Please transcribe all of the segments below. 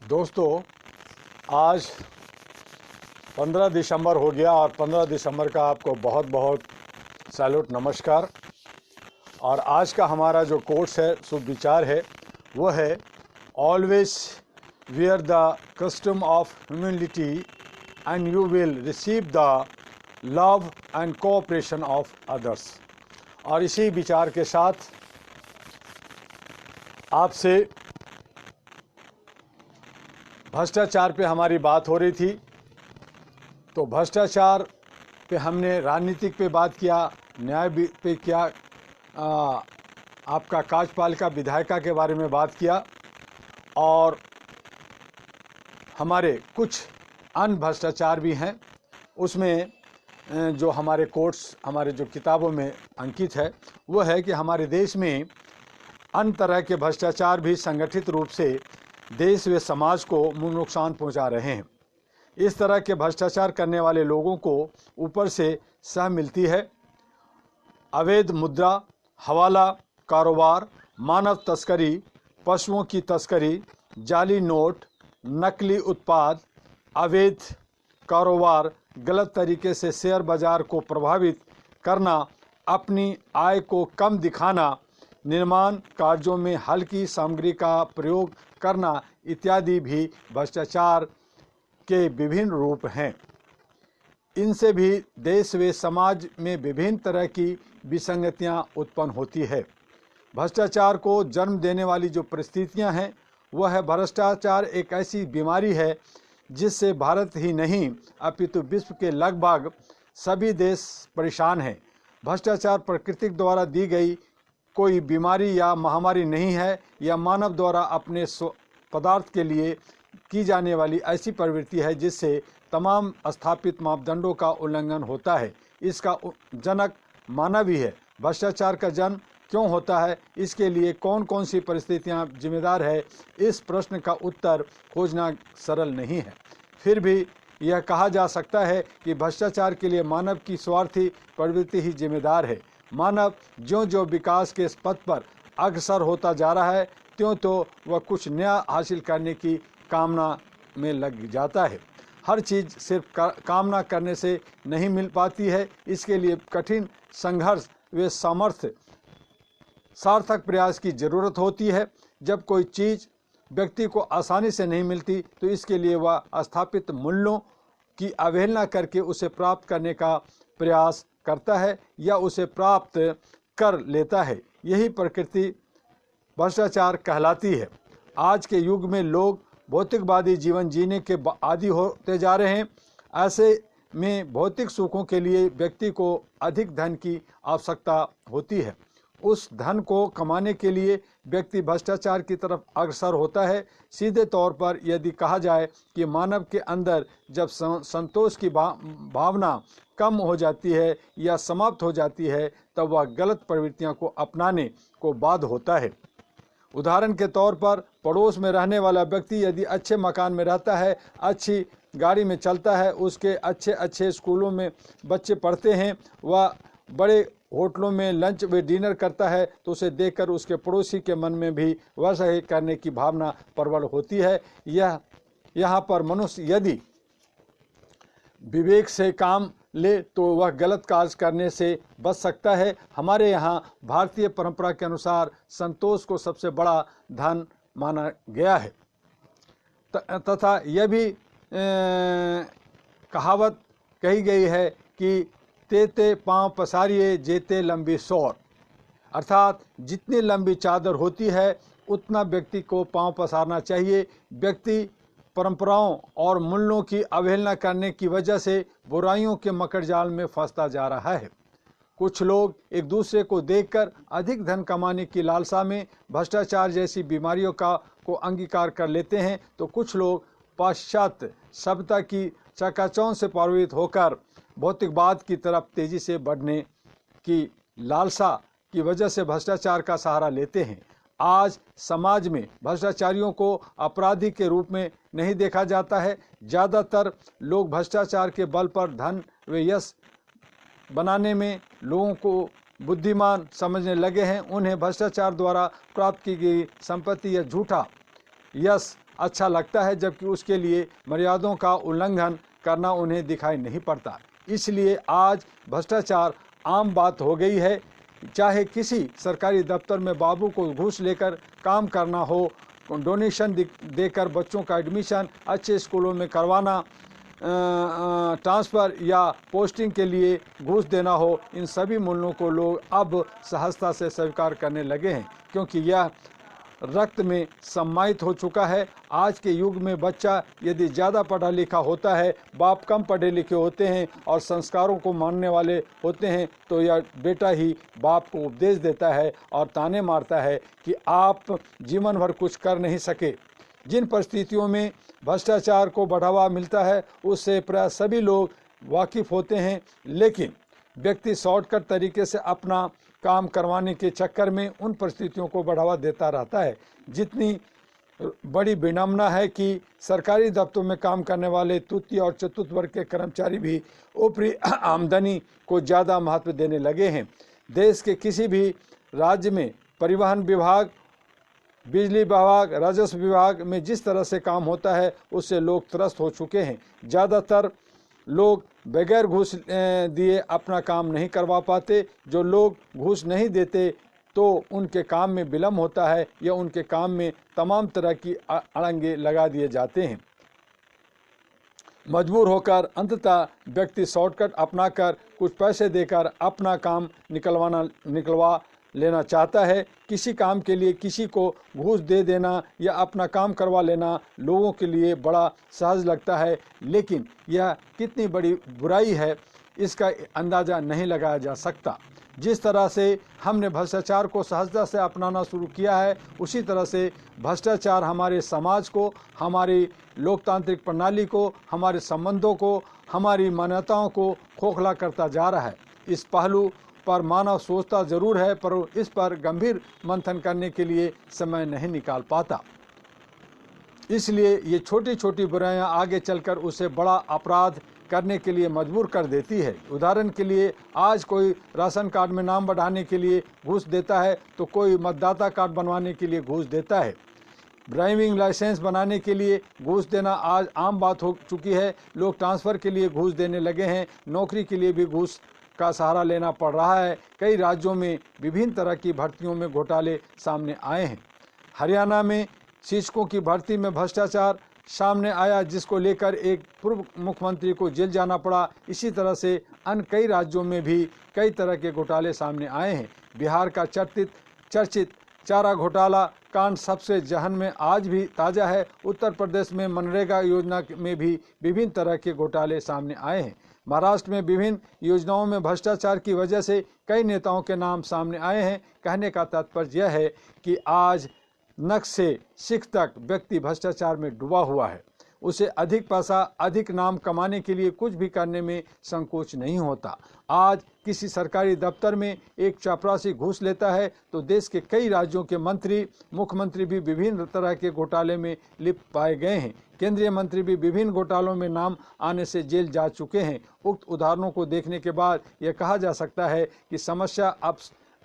दोस्तों, आज 15 दिसंबर हो गया और 15 दिसंबर का आपको बहुत बहुत सैल्यूट, नमस्कार। और आज का हमारा जो कोट्स है, शुभ विचार है, वो है always wear the custom of humility and you will receive the love and cooperation of others. और इसी विचार के साथ आपसे भ्रष्टाचार पे हमारी बात हो रही थी। तो भ्रष्टाचार पे हमने राजनीतिक पे बात किया, न्याय पे किया, आपका कार्यपालिका विधायिका के बारे में बात किया, और हमारे कुछ अन्य भ्रष्टाचार भी हैं। उसमें जो हमारे कोट्स, हमारे जो किताबों में अंकित है, वो है कि हमारे देश में अन्य तरह के भ्रष्टाचार भी संगठित रूप से देश व समाज को नुकसान पहुंचा रहे हैं। इस तरह के भ्रष्टाचार करने वाले लोगों को ऊपर से सह मिलती है। अवैध मुद्रा, हवाला कारोबार, मानव तस्करी, पशुओं की तस्करी, जाली नोट, नकली उत्पाद, अवैध कारोबार, गलत तरीके से शेयर बाजार को प्रभावित करना, अपनी आय को कम दिखाना, निर्माण कार्यों में हल्की सामग्री का प्रयोग करना इत्यादि भी भ्रष्टाचार के विभिन्न रूप हैं। इनसे भी देश व समाज में विभिन्न तरह की विसंगतियां उत्पन्न होती है। भ्रष्टाचार को जन्म देने वाली जो परिस्थितियां हैं, वह है भ्रष्टाचार एक ऐसी बीमारी है जिससे भारत ही नहीं अपितु विश्व के लगभग सभी देश परेशान हैं। भ्रष्टाचार प्रकृति द्वारा दी गई कोई बीमारी या महामारी नहीं है, यह मानव द्वारा अपने पदार्थ के लिए की जाने वाली ऐसी प्रवृत्ति है जिससे तमाम स्थापित मापदंडों का उल्लंघन होता है। इसका जनक मानव ही है। भ्रष्टाचार का जन्म क्यों होता है, इसके लिए कौन कौन सी परिस्थितियां जिम्मेदार है, इस प्रश्न का उत्तर खोजना सरल नहीं है। फिर भी यह कहा जा सकता है कि भ्रष्टाचार के लिए मानव की स्वार्थी प्रवृत्ति ही जिम्मेदार है। मानव ज्यों ज्यों विकास के पथ पर अग्रसर होता जा रहा है, त्यों तो वह कुछ नया हासिल करने की कामना में लग जाता है। हर चीज़ सिर्फ कामना करने से नहीं मिल पाती है। इसके लिए कठिन संघर्ष व सामर्थ्य, सार्थक प्रयास की ज़रूरत होती है। जब कोई चीज़ व्यक्ति को आसानी से नहीं मिलती तो इसके लिए वह स्थापित मूल्यों की अवहेलना करके उसे प्राप्त करने का प्रयास करता है या उसे प्राप्त कर लेता है। यही प्रकृति भ्रष्टाचार कहलाती है। आज के युग में लोग भौतिकवादी जीवन जीने के आदी होते जा रहे हैं। ऐसे में भौतिक सुखों के लिए व्यक्ति को अधिक धन की आवश्यकता होती है। उस धन को कमाने के लिए व्यक्ति भ्रष्टाचार की तरफ अग्रसर होता है। सीधे तौर पर यदि कहा जाए कि मानव के अंदर जब संतोष की भावना कम हो जाती है या समाप्त हो जाती है, तब वह गलत प्रवृत्तियों को अपनाने को बाध्य होता है। उदाहरण के तौर पर पड़ोस में रहने वाला व्यक्ति यदि अच्छे मकान में रहता है, अच्छी गाड़ी में चलता है, उसके अच्छे अच्छे स्कूलों में बच्चे पढ़ते हैं, वह बड़े होटलों में लंच व डिनर करता है, तो उसे देखकर उसके पड़ोसी के मन में भी वैसा ही करने की भावना प्रबल होती है। यहाँ पर मनुष्य यदि विवेक से काम ले तो वह गलत कार्य करने से बच सकता है। हमारे यहाँ भारतीय परंपरा के अनुसार संतोष को सबसे बड़ा धन माना गया है, तथा यह भी कहावत कही गई है कि तेते पाँव पसारिए जेते लंबी सौर, अर्थात जितनी लंबी चादर होती है उतना व्यक्ति को पाँव पसारना चाहिए। व्यक्ति परंपराओं और मूल्यों की अवहेलना करने की वजह से बुराइयों के मकड़जाल में फंसता जा रहा है। कुछ लोग एक दूसरे को देखकर अधिक धन कमाने की लालसा में भ्रष्टाचार जैसी बीमारियों को अंगीकार कर लेते हैं, तो कुछ लोग पाश्चात्य सभ्यता की चकाचौंध से प्रभावित होकर भौतिकवाद की तरफ तेजी से बढ़ने की लालसा की वजह से भ्रष्टाचार का सहारा लेते हैं। आज समाज में भ्रष्टाचारियों को अपराधी के रूप में नहीं देखा जाता है। ज़्यादातर लोग भ्रष्टाचार के बल पर धन व यश बनाने में लोगों को बुद्धिमान समझने लगे हैं। उन्हें भ्रष्टाचार द्वारा प्राप्त की गई संपत्ति या झूठा यश अच्छा लगता है, जबकि उसके लिए मर्यादाओं का उल्लंघन करना उन्हें दिखाई नहीं पड़ता। इसलिए आज भ्रष्टाचार आम बात हो गई है। चाहे किसी सरकारी दफ्तर में बाबू को घूस लेकर काम करना हो, डोनेशन देकर बच्चों का एडमिशन अच्छे स्कूलों में करवाना, ट्रांसफ़र या पोस्टिंग के लिए घूस देना हो, इन सभी मूल्यों को लोग अब सहजता से स्वीकार करने लगे हैं, क्योंकि यह रक्त में सम्मानित हो चुका है। आज के युग में बच्चा यदि ज़्यादा पढ़ा लिखा होता है, बाप कम पढ़े लिखे होते हैं और संस्कारों को मानने वाले होते हैं, तो यह बेटा ही बाप को उपदेश देता है और ताने मारता है कि आप जीवन भर कुछ कर नहीं सके। जिन परिस्थितियों में भ्रष्टाचार को बढ़ावा मिलता है उससे प्राय सभी लोग वाकिफ़ होते हैं, लेकिन व्यक्ति शॉर्टकट तरीके से अपना काम करवाने के चक्कर में उन परिस्थितियों को बढ़ावा देता रहता है। जितनी बड़ी विडंबना है कि सरकारी दफ्तरों में काम करने वाले तृतीय और चतुर्थ वर्ग के कर्मचारी भी ऊपरी आमदनी को ज़्यादा महत्व देने लगे हैं। देश के किसी भी राज्य में परिवहन विभाग, बिजली विभाग, राजस्व विभाग में जिस तरह से काम होता है उससे लोग त्रस्त हो चुके हैं। ज़्यादातर लोग बगैर घूस दिए अपना काम नहीं करवा पाते। जो लोग घूस नहीं देते तो उनके काम में विलम्ब होता है या उनके काम में तमाम तरह की अड़ंगे लगा दिए जाते हैं। मजबूर होकर अंततः व्यक्ति शॉर्टकट अपनाकर कुछ पैसे देकर अपना काम निकलवा लेना चाहता है। किसी काम के लिए किसी को घूस दे देना या अपना काम करवा लेना लोगों के लिए बड़ा सहज लगता है, लेकिन यह कितनी बड़ी बुराई है इसका अंदाज़ा नहीं लगाया जा सकता। जिस तरह से हमने भ्रष्टाचार को सहजता से अपनाना शुरू किया है, उसी तरह से भ्रष्टाचार हमारे समाज को, हमारी लोकतांत्रिक प्रणाली को, हमारे संबंधों को, हमारी मान्यताओं को खोखला करता जा रहा है। इस पहलू पर मानव सोचता जरूर है, पर इस पर गंभीर मंथन करने के लिए समय नहीं निकाल पाता। इसलिए ये छोटी छोटी बुराइयां आगे चलकर उसे बड़ा अपराध करने के लिए मजबूर कर देती है। उदाहरण के लिए, आज कोई राशन कार्ड में नाम बढ़ाने के लिए घूस देता है तो कोई मतदाता कार्ड बनवाने के लिए घूस देता है। ड्राइविंग लाइसेंस बनाने के लिए घूस देना आज आम बात हो चुकी है। लोग ट्रांसफ़र के लिए घूस देने लगे हैं। नौकरी के लिए भी घूस का सहारा लेना पड़ रहा है। कई राज्यों में विभिन्न तरह की भर्तियों में घोटाले सामने आए हैं। हरियाणा में शिक्षकों की भर्ती में भ्रष्टाचार सामने आया, जिसको लेकर एक पूर्व मुख्यमंत्री को जेल जाना पड़ा। इसी तरह से अन्य कई राज्यों में भी कई तरह के घोटाले सामने आए हैं। बिहार का चर्चित चारा घोटाला कांड सबसे जहन में आज भी ताज़ा है। उत्तर प्रदेश में मनरेगा योजना में भी विभिन्न तरह के घोटाले सामने आए हैं। महाराष्ट्र में विभिन्न योजनाओं में भ्रष्टाचार की वजह से कई नेताओं के नाम सामने आए हैं। कहने का तात्पर्य यह है कि आज नक्श से सिख तक व्यक्ति भ्रष्टाचार में डूबा हुआ है। उसे अधिक पैसा, अधिक नाम कमाने के लिए कुछ भी करने में संकोच नहीं होता। आज किसी सरकारी दफ्तर में एक चपरासी घूस लेता है तो देश के कई राज्यों के मंत्री, मुख्यमंत्री भी विभिन्न तरह के घोटाले में लिप्त पाए गए हैं। केंद्रीय मंत्री भी विभिन्न घोटालों में नाम आने से जेल जा चुके हैं। उक्त उदाहरणों को देखने के बाद यह कहा जा सकता है कि समस्या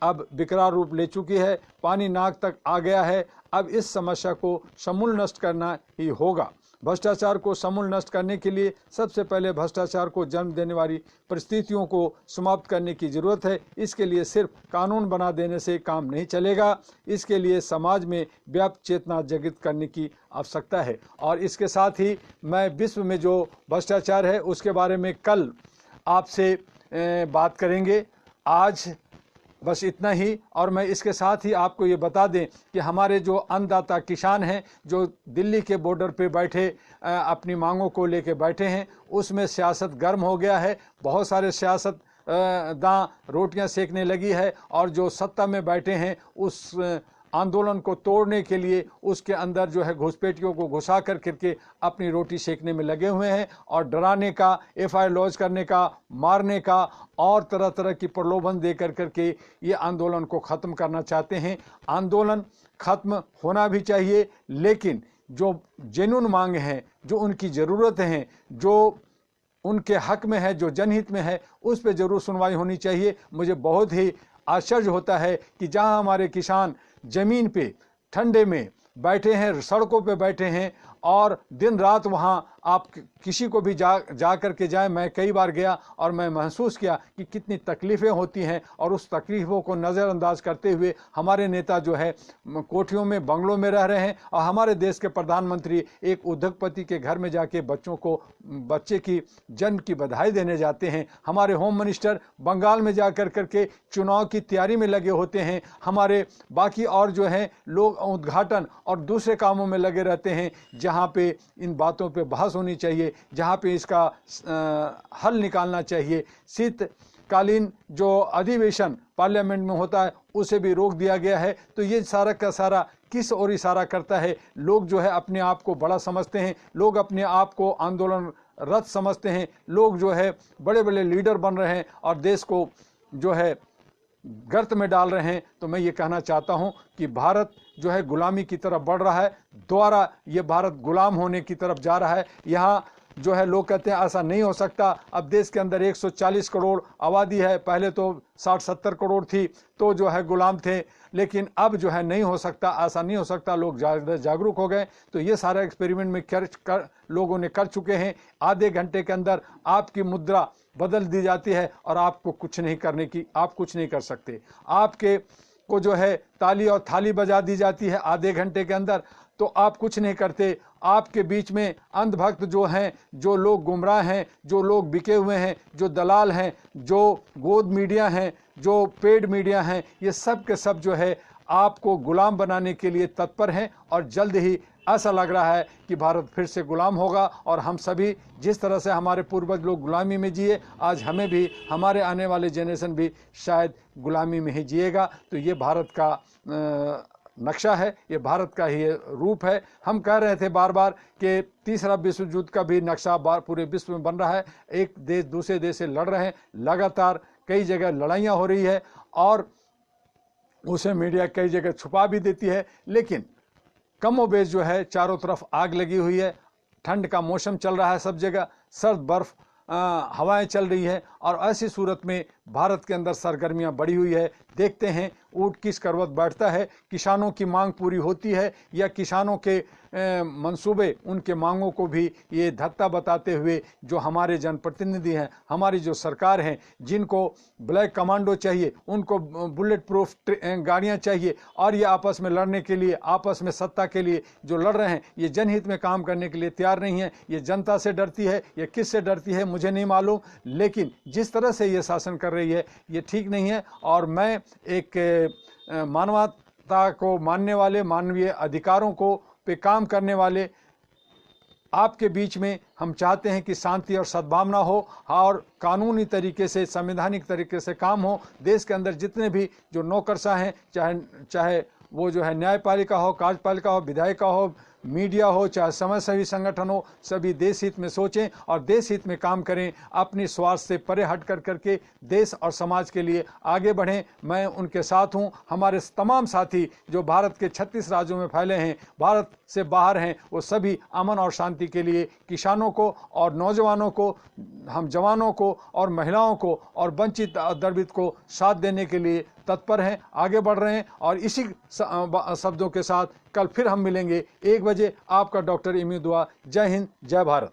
अब विकराल रूप ले चुकी है, पानी नाक तक आ गया है। अब इस समस्या को समूल नष्ट करना ही होगा। भ्रष्टाचार को समूल नष्ट करने के लिए सबसे पहले भ्रष्टाचार को जन्म देने वाली परिस्थितियों को समाप्त करने की जरूरत है। इसके लिए सिर्फ कानून बना देने से काम नहीं चलेगा। इसके लिए समाज में व्यापक चेतना जागृत करने की आवश्यकता है। और इसके साथ ही मैं विश्व में जो भ्रष्टाचार है उसके बारे में कल आपसे बात करेंगे। आज बस इतना ही। और मैं इसके साथ ही आपको ये बता दें कि हमारे जो अन्नदाता किसान हैं, जो दिल्ली के बॉर्डर पे बैठे अपनी मांगों को लेके बैठे हैं, उसमें सियासत गर्म हो गया है। बहुत सारे सियासत दां रोटियां सेकने लगी है और जो सत्ता में बैठे हैं उस आंदोलन को तोड़ने के लिए उसके अंदर जो है घुसपैठियों को घुसा कर करके अपनी रोटी सेकने में लगे हुए हैं और डराने का, एफआईआर लॉन्च करने का, मारने का और तरह तरह की प्रलोभन दे कर करके ये आंदोलन को ख़त्म करना चाहते हैं। आंदोलन ख़त्म होना भी चाहिए, लेकिन जो जेन्युइन मांग हैं, जो उनकी ज़रूरत हैं, जो उनके हक में है, जो जनहित में है, उस पर ज़रूर सुनवाई होनी चाहिए। मुझे बहुत ही आश्चर्य होता है कि जहां हमारे किसान ज़मीन पे ठंडे में बैठे हैं, सड़कों पे बैठे हैं और दिन रात वहाँ आप किसी को भी जा कर के जाए। मैं कई बार गया और मैं महसूस किया कि कितनी तकलीफ़ें होती हैं, और उस तकलीफ़ों को नज़रअंदाज करते हुए हमारे नेता जो है कोठियों में, बंगलों में रह रहे हैं, और हमारे देश के प्रधानमंत्री एक उद्योगपति के घर में जाके बच्चे की जन्म की बधाई देने जाते हैं। हमारे होम मिनिस्टर बंगाल में जा कर के चुनाव की तैयारी में लगे होते हैं। हमारे बाकी और जो है लोग उद्घाटन और दूसरे कामों में लगे रहते हैं, जहाँ पे इन बातों पे बहस होनी चाहिए, जहाँ पे इसका हल निकालना चाहिए। शीतकालीन जो अधिवेशन पार्लियामेंट में होता है उसे भी रोक दिया गया है। तो ये सारा का सारा किस ओर इशारा करता है? लोग जो है अपने आप को बड़ा समझते हैं, लोग अपने आप को आंदोलन रत समझते हैं, लोग जो है बड़े बड़े लीडर बन रहे हैं और देश को जो है गर्त में डाल रहे हैं। तो मैं ये कहना चाहता हूं कि भारत जो है गुलामी की तरफ बढ़ रहा है, दोबारा ये भारत गुलाम होने की तरफ जा रहा है। यहाँ जो है लोग कहते हैं ऐसा नहीं हो सकता। अब देश के अंदर 140 करोड़ आबादी है, पहले तो 60-70 करोड़ थी तो जो है गुलाम थे, लेकिन अब जो है नहीं हो सकता, ऐसा नहीं हो सकता। लोग जागरूक हो गए। तो ये सारा एक्सपेरिमेंट में लोगों ने कर चुके हैं। आधे घंटे के अंदर आपकी मुद्रा बदल दी जाती है और आपको कुछ नहीं करने की, आप कुछ नहीं कर सकते। आपके को जो है ताली और थाली बजा दी जाती है आधे घंटे के अंदर, तो आप कुछ नहीं करते। आपके बीच में अंधभक्त जो हैं, जो लोग गुमराह हैं, जो लोग बिके हुए हैं, जो दलाल हैं, जो गोद मीडिया हैं, जो पेड मीडिया हैं, ये सब के सब जो है आपको गुलाम बनाने के लिए तत्पर हैं। और जल्द ही ऐसा लग रहा है कि भारत फिर से गुलाम होगा, और हम सभी जिस तरह से हमारे पूर्वज लोग गुलामी में जिए, आज हमें भी, हमारे आने वाले जनरेशन भी शायद गुलामी में ही जिएगा। तो ये भारत का नक्शा है, ये भारत का ही रूप है। हम कह रहे थे बार बार कि तीसरा विश्व युद्ध का भी नक्शा पूरे विश्व में बन रहा है। एक देश दूसरे देश से लड़ रहे हैं, लगातार कई जगह लड़ाइयाँ हो रही है और उसे मीडिया कई जगह छुपा भी देती है, लेकिन कमोबेश जो है चारों तरफ आग लगी हुई है। ठंड का मौसम चल रहा है, सब जगह सर्द बर्फ हवाएं चल रही है, और ऐसी सूरत में भारत के अंदर सरगर्मियां बढ़ी हुई है। देखते हैं ऊंट किस करवट बैठता है। किसानों की मांग पूरी होती है या किसानों के मंसूबे, उनके मांगों को भी ये धत्ता बताते हुए जो हमारे जनप्रतिनिधि हैं, हमारी जो सरकार हैं, जिनको ब्लैक कमांडो चाहिए, उनको बुलेट प्रूफ गाड़ियाँ चाहिए, और ये आपस में लड़ने के लिए, आपस में सत्ता के लिए जो लड़ रहे हैं, ये जनहित में काम करने के लिए तैयार नहीं है। ये जनता से डरती है, ये किस से डरती है मुझे नहीं मालूम, लेकिन जिस तरह से ये शासन कर रही है ये ठीक नहीं है। और मैं एक मानवता को मानने वाले, मानवीय अधिकारों को पे काम करने वाले आपके बीच में हम चाहते हैं कि शांति और सद्भावना हो, और कानूनी तरीके से, संवैधानिक तरीके से काम हो। देश के अंदर जितने भी जो नौकरशाह हैं, चाहे वो जो है न्यायपालिका हो, कार्यपालिका हो, विधायिका हो, मीडिया हो, चाहे समाजसेवी संगठन हो, सभी देश हित में सोचें और देश हित में काम करें। अपनी स्वार्थ से परे हट कर करके देश और समाज के लिए आगे बढ़ें। मैं उनके साथ हूं। हमारे तमाम साथी जो भारत के 36 राज्यों में फैले हैं, भारत से बाहर हैं, वो सभी अमन और शांति के लिए किसानों को और नौजवानों को, हम जवानों को और महिलाओं को और वंचित दर्बित को साथ देने के लिए तत्पर हैं, आगे बढ़ रहे हैं। और इसी शब्दों के साथ कल फिर हम मिलेंगे 1 बजे। आपका डॉक्टर एम यू दुआ। जय हिंद, जय भारत।